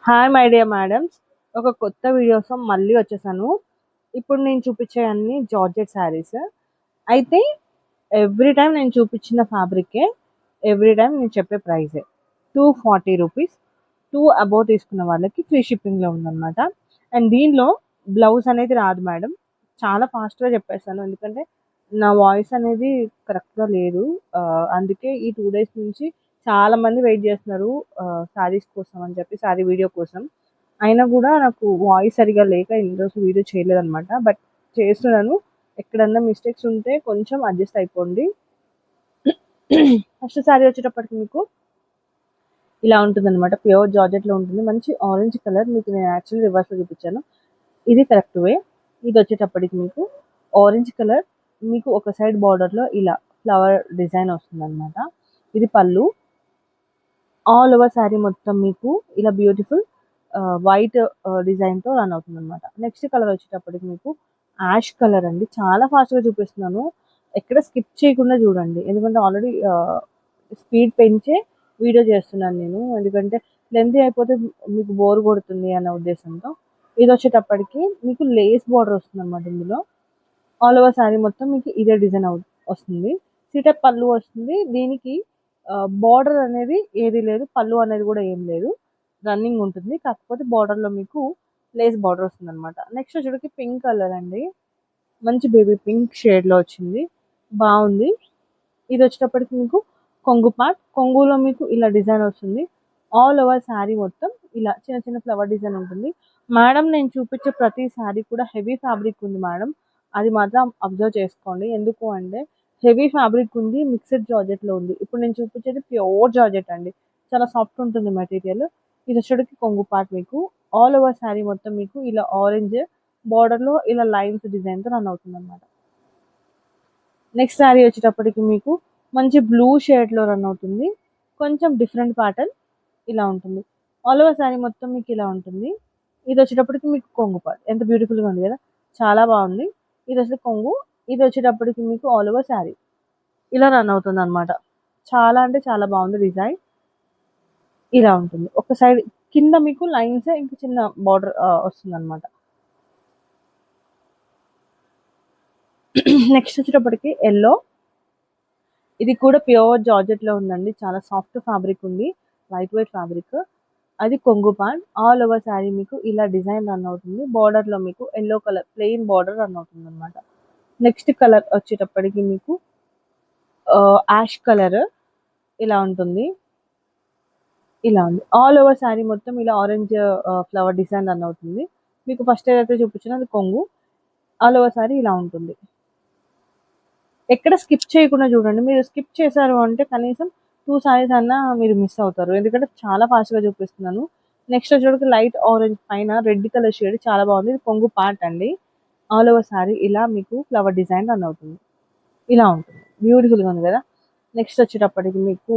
Hi my dear madams, ఒక కొత్త వీడియోతో మళ్ళీ వచ్చేసాను. ఇప్పుడు నేను చూపించే అన్ని జార్జెట్ శారీస్. అయితే ఎవ్రీ టైం నేను చూపించిన ఫ్యాబ్రికే, ఎవ్రీ టైం నేను చెప్పే ప్రైజే 240 రూపీస్. 2 అబోవ్ తీసుకున్న వాళ్ళకి ఫ్రీ షిప్పింగ్లో ఉందన్నమాట. అండ్ దీనిలో బ్లౌజ్ అనేది రాదు మేడం. చాలా ఫాస్ట్గా చెప్పేస్తాను, ఎందుకంటే నా వాయిస్ అనేది కరెక్ట్గా లేదు. అందుకే ఈ 2 డేస్ నుంచి చాలా మంది వెయిట్ చేస్తున్నారు శారీస్ కోసం అని చెప్పి, శారీ వీడియో కోసం. అయినా కూడా నాకు వాయిస్ సరిగా లేక ఈరోజు వీడియో చేయలేదన్నమాట. బట్ చేస్తున్నాను. ఎక్కడన్నా మిస్టేక్స్ ఉంటే కొంచెం అడ్జస్ట్ అయిపోండి. ఫస్ట్ శారీ వచ్చేటప్పటికి మీకు ఇలా ఉంటుంది అనమాట. ప్యూర్ జార్జెట్లో ఉంటుంది. మంచి ఆరెంజ్ కలర్. మీకు నేను యాక్చువల్లీ రివర్స్లో చూపించాను, ఇది కరెక్ట్ వే. ఇది వచ్చేటప్పటికి మీకు ఆరెంజ్ కలర్, మీకు ఒక సైడ్ బార్డర్లో ఇలా ఫ్లవర్ డిజైన్ వస్తుంది అనమాట. ఇది పళ్ళు. ఆల్ ఓవర్ శారీ మొత్తం మీకు ఇలా బ్యూటిఫుల్ వైట్ డిజైన్తో రన్ అవుతుంది అనమాట. నెక్స్ట్ కలర్ వచ్చేటప్పటికి మీకు యాష్ కలర్ అండి. చాలా ఫాస్ట్గా చూపిస్తున్నాను, ఎక్కడ స్కిప్ చేయకుండా చూడండి, ఎందుకంటే ఆల్రెడీ స్పీడ్ పెంచే వీడియో చేస్తున్నాను నేను, ఎందుకంటే లెంతీ అయిపోతే మీకు బోర్ కొడుతుంది అనే ఉద్దేశంతో. ఇది వచ్చేటప్పటికి మీకు లేస్ బార్డర్ వస్తుంది అనమాట. ఇందులో ఆల్ ఓవర్ శారీ మొత్తం మీకు ఇదే డిజైన్ వస్తుంది. సీటప్ పళ్ళు వస్తుంది. దీనికి బార్డర్ అనేది ఏది లేదు, పళ్ళు అనేది కూడా ఏం లేదు, రన్నింగ్ ఉంటుంది. కాకపోతే బార్డర్లో మీకు లేస్ బార్డర్ వస్తుంది అనమాట. నెక్స్ట్ వచ్చేటికి పింక్ కలర్ అండి. మంచి బేబీ పింక్ షేడ్లో వచ్చింది, బాగుంది. ఇది వచ్చేటప్పటికి మీకు కొంగు పార్ట్. కొంగులో మీకు ఇలా డిజైన్ వస్తుంది. ఆల్ ఓవర్ శారీ మొత్తం ఇలా చిన్న చిన్న ఫ్లవర్ డిజైన్ ఉంటుంది. మేడం నేను చూపించే ప్రతి శారీ కూడా హెవీ ఫ్యాబ్రిక్ ఉంది మేడం, అది మాత్రం అబ్జర్వ్ చేసుకోండి. ఎందుకు అంటే హెవీ ఫ్యాబ్రిక్ ఉంది, మిక్స్డ్ జార్జెట్లో ఉంది. ఇప్పుడు నేను చూపించేది ప్యూర్ జార్జెట్ అండి, చాలా సాఫ్ట్ ఉంటుంది మెటీరియల్. ఇది వచ్చేటికి కొంగు పార్ట్. మీకు ఆల్ ఓవర్ శారీ మొత్తం మీకు ఇలా ఆరెంజ్ బార్డర్లో ఇలా లైన్స్ డిజైన్తో రన్ అవుతుంది అనమాట. నెక్స్ట్ శారీ వచ్చేటప్పటికి మీకు మంచి బ్లూ షేడ్లో రన్ అవుతుంది. కొంచెం డిఫరెంట్ ప్యాటర్న్ ఇలా ఉంటుంది. ఆల్ ఓవర్ శారీ మొత్తం మీకు ఇలా ఉంటుంది. ఇది వచ్చేటప్పటికి మీకు కొంగు పార్ట్. ఎంత బ్యూటిఫుల్గా ఉంది కదా, చాలా బాగుంది. ఇది వచ్చేసి కొంగు. ఇది వచ్చేటప్పటికి మీకు ఆల్ ఓవర్ శారీ ఇలా రన్ అవుతుంది అనమాట. చాలా అంటే చాలా బాగుంది డిజైన్. ఇలా ఉంటుంది. ఒక సైడ్ కింద మీకు లైన్స్ ఇంకా చిన్న బార్డర్ వస్తుంది అనమాట. నెక్స్ట్ వచ్చేటప్పటికి ఎల్లో. ఇది కూడా ప్యూర్ జార్జెట్లో ఉందండి, చాలా సాఫ్ట్ ఫ్యాబ్రిక్ ఉంది, లైట్ వెయిట్ ఫ్యాబ్రిక్. అది కొంగు పార్ట్. ఆల్ ఓవర్ శారీ మీకు ఇలా డిజైన్ రన్ అవుతుంది. బార్డర్లో మీకు yellow colour plain border run అవుతుంది అనమాట. నెక్స్ట్ కలర్ వచ్చేటప్పటికి మీకు యాష్ కలర్ ఇలా ఉంటుంది. ఇలా ఉంది. ఆల్ ఓవర్ శారీ మొత్తం ఇలా ఆరెంజ్ ఫ్లవర్ డిజైన్ రన్ అవుతుంది. మీకు ఫస్ట్ ఏదైతే చూపించినా అది కొంగు. ఆల్ ఓవర్ శారీ ఇలా ఉంటుంది. ఎక్కడ స్కిప్ చేయకుండా చూడండి. మీరు స్కిప్ చేశారు అంటే కనీసం 2 సారీస్ అన్నా మీరు మిస్ అవుతారు, ఎందుకంటే చాలా ఫాస్ట్గా చూపిస్తున్నాను. నెక్స్ట్ వచ్చేటికి లైట్ ఆరెంజ్ పైన రెడ్ కలర్ షేడ్, చాలా బాగుంది. ఇది కొంగు పార్ట్ అండి. ఆల్ ఓవర్ శారీ ఇలా మీకు ఫ్లవర్ డిజైన్ రన్ అవుతుంది. ఇలా ఉంటుంది, బ్యూటిఫుల్గా ఉంది కదా. నెక్స్ట్ వచ్చేటప్పటికి మీకు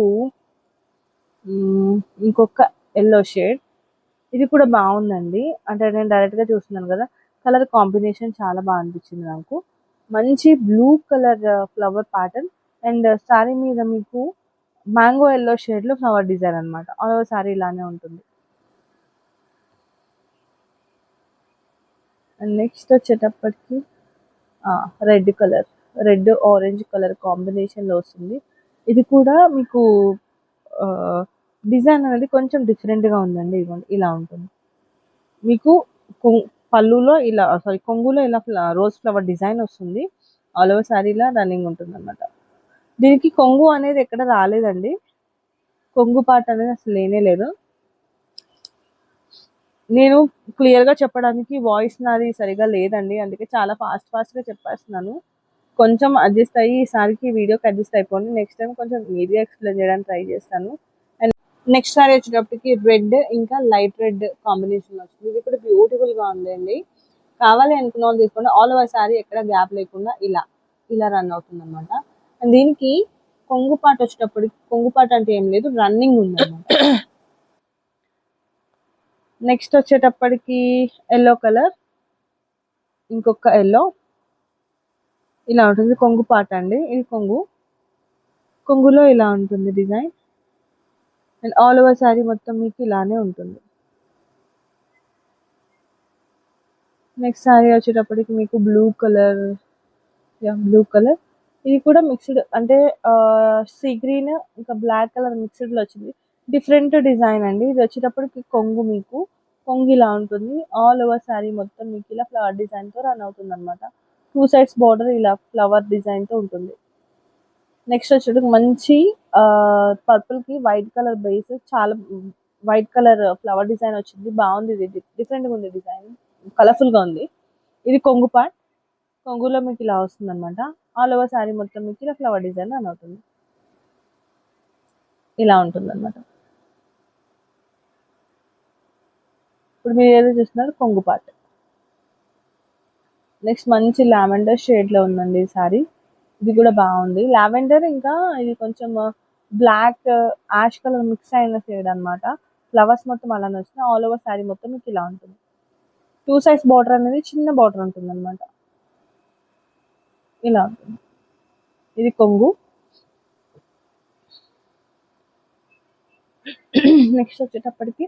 ఇంకొక ఎల్లో షేడ్. ఇది కూడా బాగుందండి, అంటే నేను డైరెక్ట్గా చూస్తున్నాను కదా, కలర్ కాంబినేషన్ చాలా బాగా అనిపించింది నాకు. మంచి blue colour flower pattern and sari మీద మీకు మ్యాంగో ఎల్లో షేడ్లో ఫ్లవర్ డిజైన్ అనమాట. ఆల్ ఓవర్ శారీ ఇలానే ఉంటుంది. అండ్ నెక్స్ట్ వచ్చేటప్పటికి red colour, red orange colour కాంబినేషన్లో వస్తుంది. ఇది కూడా మీకు డిజైన్ అనేది కొంచెం డిఫరెంట్గా ఉందండి. ఇదిగోండి ఇలా ఉంటుంది. మీకు పళ్ళులో ఇలా కొంగులో ఇలా రోజ్ ఫ్లవర్ డిజైన్ వస్తుంది. ఆల్ ఓవర్ శారీలా రన్నింగ్ ఉంటుంది అనమాట. దీనికి కొంగు అనేది ఎక్కడ రాలేదండి, కొంగు పార్ట్ అనేది అసలు లేనే లేదు. నేను క్లియర్గా చెప్పడానికి వాయిస్ నాది సరిగా లేదండి, అందుకే చాలా ఫాస్ట్గా చెప్పేస్తున్నాను. కొంచెం అడ్జస్ట్ అయ్యి ఈసారికి వీడియోకి అడ్జస్ట్ అయిపోండి. నెక్స్ట్ టైం కొంచెం మీడియా ఎక్స్ప్లెయిన్ చేయడానికి ట్రై చేస్తాను. అండ్ నెక్స్ట్ సారీ వచ్చేటప్పటికి రెడ్ ఇంకా లైట్ రెడ్ కాంబినేషన్ వస్తుంది. ఇది కూడా బ్యూటిఫుల్గా ఉందండి, కావాలి అనుకున్న వాళ్ళు తీసుకోండి. ఆల్ ఓవర్ శారీ ఎక్కడ గ్యాప్ లేకుండా ఇలా ఇలా రన్ అవుతుంది అనమాట. అండ్ దీనికి కొంగు పాట వచ్చేటప్పటికి, కొంగు పాట అంటే ఏం లేదు, రన్నింగ్ ఉందన్నమాట. నెక్స్ట్ వచ్చేటప్పటికి ఎల్లో కలర్, ఇంకొక ఎల్లో ఇలా ఉంటుంది. కొంగు పాట అండి, ఇది కొంగులో ఇలా ఉంటుంది design. And all over sari మొత్తం మీకు ఇలానే ఉంటుంది. నెక్స్ట్ శారీ వచ్చేటప్పటికి మీకు బ్లూ కలర్, బ్లూ కలర్. ఇది కూడా మిక్స్డ్ అంటే సీ గ్రీన్ ఇంకా బ్లాక్ కలర్ మిక్స్డ్లో వచ్చింది. డిఫరెంట్ డిజైన్ అండి. ఇది వచ్చేటప్పటికి కొంగు, మీకు కొంగు ఇలా ఉంటుంది. ఆల్ ఓవర్ శారీ మొత్తం మీకు ఇలా ఫ్లవర్ డిజైన్తో రన్ అవుతుంది అనమాట. 2 సైడ్స్ బార్డర్ ఇలా ఫ్లవర్ డిజైన్తో ఉంటుంది. నెక్స్ట్ వచ్చేటప్పటికి మంచి పర్పుల్కి వైట్ కలర్ బేస్, చాలా వైట్ కలర్ ఫ్లవర్ డిజైన్ వచ్చింది. బాగుంది, ఇది డిఫరెంట్గా ఉంది డిజైన్, కలర్ఫుల్గా ఉంది. ఇది కొంగు పార్ట్. కొంగులో మీకు ఇలా వస్తుంది అనమాట. ఆల్ ఓవర్ శారీ మొత్తం మీకు ఇలా ఫ్లవర్ డిజైన్ రన్ అవుతుంది. ఇలా ఉంటుంది అనమాట. ఇప్పుడు మీరు ఏదో చూస్తున్నారు కొంగు పార్ట్. నెక్స్ట్ మంచి లావెండర్ షేడ్లో ఉందండి ఈ శారీ. ఇది కూడా బాగుంది. లావెండర్ ఇంకా ఇది కొంచెం బ్లాక్ యాష్ కలర్ మిక్స్ అయిన షేడ్ అనమాట. ఫ్లవర్స్ మొత్తం అలానే వచ్చినాయి. ఆల్ ఓవర్ శారీ మొత్తం మీకు ఇలా ఉంటుంది. 2 సైడ్స్ బార్డర్ అనేది చిన్న బార్డర్ ఉంటుంది అనమాట. ఇలా ఉంటుంది. ఇది కొంగు. నెక్స్ట్ వచ్చేటప్పటికి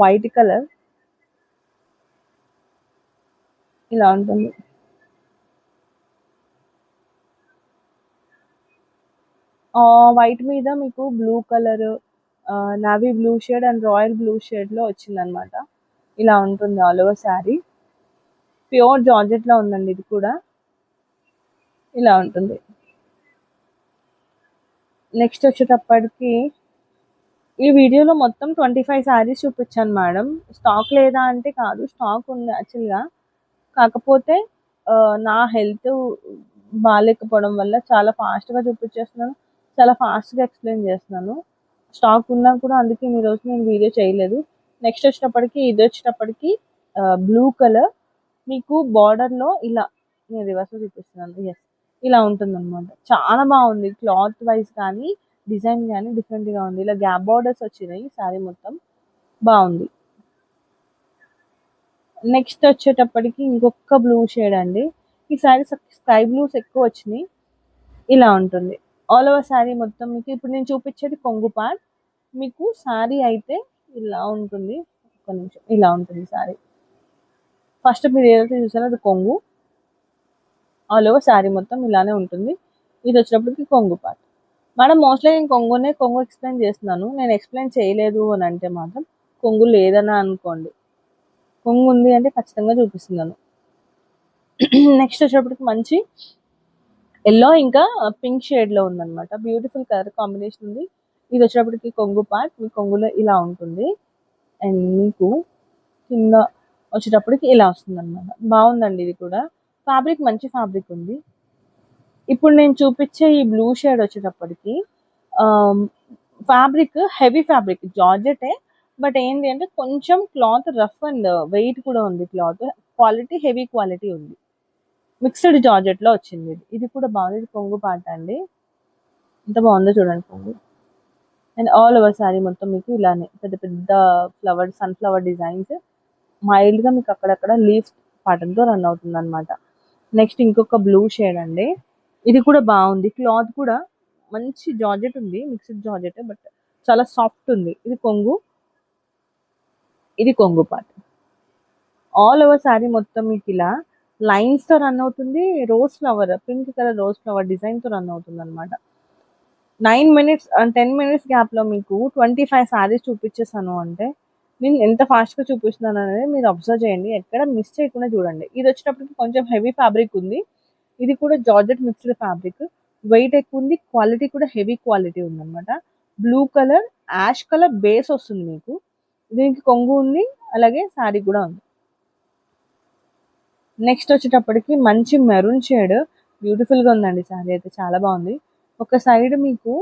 వైట్ కలర్ ఇలా ఉంటుంది. వైట్ మీద మీకు blue colour, navy blue shade and royal blue షేడ్లో వచ్చిందనమాట. ఇలా ఉంటుంది ఆల్ ఓవర్ శారీ. ప్యూర్ జార్జెట్లో ఉందండి ఇది కూడా. ఇలా ఉంటుంది. నెక్స్ట్ వచ్చేటప్పటికి ఈ వీడియోలో మొత్తం 25 శారీస్ చూపించాను మేడం. స్టాక్ లేదా అంటే కాదు, స్టాక్ ఉంది యాక్చువల్గా. కాకపోతే నా హెల్త్ బాగాలేకపోవడం వల్ల చాలా ఫాస్ట్గా చూపించేస్తున్నాను, చాలా ఫాస్ట్గా ఎక్స్ప్లెయిన్ చేస్తున్నాను. స్టాక్ ఉన్నా కూడా అందుకే ఈరోజు నేను వీడియో చేయలేదు. నెక్స్ట్ వచ్చేటప్పటికి ఇది వచ్చేటప్పటికి బ్లూ కలర్ మీకు బార్డర్లో ఇలా నేను రివర్స్లో చూపిస్తున్నాను. ఎస్, ఇలా ఉంటుంది అనమాట. చాలా బాగుంది. క్లాత్ వైజ్ కానీ డిజైన్ కానీ డిఫరెంట్గా ఉంది. ఇలా గ్యాప్ బార్డర్స్ వచ్చినాయి శారీ మొత్తం. బాగుంది. నెక్స్ట్ వచ్చేటప్పటికి ఇంకొక బ్లూ షేడ్ అండి. ఈ శారీ స్కై బ్లూస్ ఎక్కువ వచ్చినాయి. ఇలా ఉంటుంది ఆల్ ఓవర్ శారీ మొత్తం మీకు. ఇప్పుడు నేను చూపించేది కొంగు పార్ట్. మీకు శారీ అయితే ఇలా ఉంటుంది. ఒక్క నిమిషం, ఇలా ఉంటుంది శారీ. ఫస్ట్ మీరు ఏదైతే చూసారో అది కొంగు. ఆల్ ఓవర్ శారీ మొత్తం ఇలానే ఉంటుంది. ఇది వచ్చినప్పటికి కొంగు పార్ట్. మేడం మోస్ట్లీ నేను కొంగు ఎక్స్ప్లెయిన్ చేస్తున్నాను. నేను ఎక్స్ప్లెయిన్ చేయలేదు అని అంటే మాత్రం కొంగు లేదని అనుకోండి. కొంగు ఉంది అంటే ఖచ్చితంగా చూపిస్తున్నాను. నెక్స్ట్ వచ్చేటప్పటికి మంచి ఎల్లో ఇంకా పింక్ షేడ్లో ఉందన్నమాట. బ్యూటిఫుల్ కలర్ కాంబినేషన్ ఉంది. ఇది వచ్చేటప్పటికి కొంగు పార్ట్. మీ కొంగులో ఇలా ఉంటుంది. అండ్ మీకు కింద వచ్చేటప్పటికి ఇలా వస్తుంది అనమాట. బాగుందండి ఇది కూడా. ఫ్యాబ్రిక్ మంచి ఫ్యాబ్రిక్ ఉంది. ఇప్పుడు నేను చూపించే ఈ బ్లూ షేడ్ వచ్చేటప్పటికి ఫ్యాబ్రిక్ హెవీ ఫ్యాబ్రిక్, జార్జెటే. బట్ ఏంటి అంటే కొంచెం క్లాత్ రఫ్ అండ్ వెయిట్ కూడా ఉంది. క్లాత్ క్వాలిటీ హెవీ క్వాలిటీ ఉంది. మిక్స్డ్ జార్జెట్లో వచ్చింది. ఇది కూడా బాగుంది. ఇది కొంగు పార్ట్ అండి. ఎంత బాగుందో చూడండి కొంగు. అండ్ ఆల్ ఓవర్ శారీ మొత్తం మీకు ఇలానే పెద్ద పెద్ద ఫ్లవర్, సన్ఫ్లవర్ డిజైన్స్. మైల్డ్గా మీకు అక్కడక్కడ లీఫ్ ప్యాటర్న్తో రన్ అవుతుంది అనమాట. నెక్స్ట్ ఇంకొక బ్లూ షేడ్ అండి. ఇది కూడా బాగుంది. క్లాత్ కూడా మంచి జార్జెట్ ఉంది. మిక్స్డ్ జార్జెట్ బట్ చాలా సాఫ్ట్ ఉంది. ఇది కొంగు. ఇది కొంగు పార్ట్. ఆల్ ఓవర్ శారీ మొత్తం మీకు ఇలా లైన్స్తో రన్ అవుతుంది. Rose flower, pink colour rose flower డిజైన్తో రన్ అవుతుంది అనమాట. 9 మినిట్స్ 10 మినిట్స్ గ్యాప్లో మీకు 25 శారీస్ చూపించేసాను అంటే నేను ఎంత ఫాస్ట్గా చూపిస్తున్నాను అనేది మీరు అబ్జర్వ్ చేయండి. ఎక్కడ మిస్ చేయకుండా చూడండి. ఇది వచ్చేటప్పటికి కొంచెం హెవీ ఫ్యాబ్రిక్ ఉంది. ఇది కూడా జార్జెట్ మిక్స్డ్ ఫ్యాబ్రిక్. వెయిట్ ఎక్కువ ఉంది. క్వాలిటీ కూడా హెవీ క్వాలిటీ ఉందన్నమాట. Blue colour, ash colour base వస్తుంది మీకు. దీనికి కొంగు ఉంది, అలాగే శారీ కూడా ఉంది. నెక్స్ట్ వచ్చేటప్పటికి మంచి మెరూన్ షేడ్. బ్యూటిఫుల్గా ఉందండి శారీ అయితే, చాలా బాగుంది. ఒక సైడ్ మీకు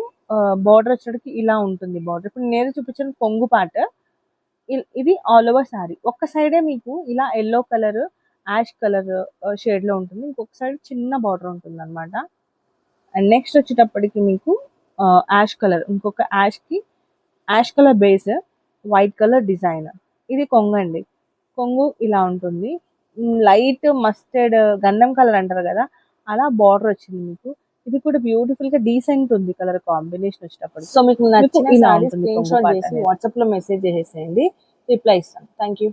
బార్డర్ వచ్చేటప్పటికి ఇలా ఉంటుంది బార్డర్. ఇప్పుడు నేను చూపించిన కొంగు పార్ట్. ఇది ఆల్ ఓవర్ శారీ. ఒక్క సైడే మీకు ఇలా ఎల్లో కలర్, యాష్ కలర్ షేడ్లో ఉంటుంది. ఇంకొక సైడ్ చిన్న బార్డర్ ఉంటుంది అనమాట. అండ్ నెక్స్ట్ వచ్చేటప్పటికి మీకు యాష్ కలర్, ఇంకొక ash colour base, white colour design. ఇది కొంగు అండి. కొంగు ఇలా ఉంటుంది. లైట్ మస్టర్డ్ గంధం కలర్ అంటారు కదా, అలా బార్డర్ వచ్చింది మీకు. ఇది కూడా బ్యూటిఫుల్ గా డీసెంట్ ఉంది కలర్ కాంబినేషన్ వచ్చేటప్పుడు. సో మీకు నచ్చిన స్క్రీన్ షాట్ చేసి వాట్సాప్ లో మెసేజ్ చేసేసేయండి, రిప్లై ఇస్తాను. Thank you.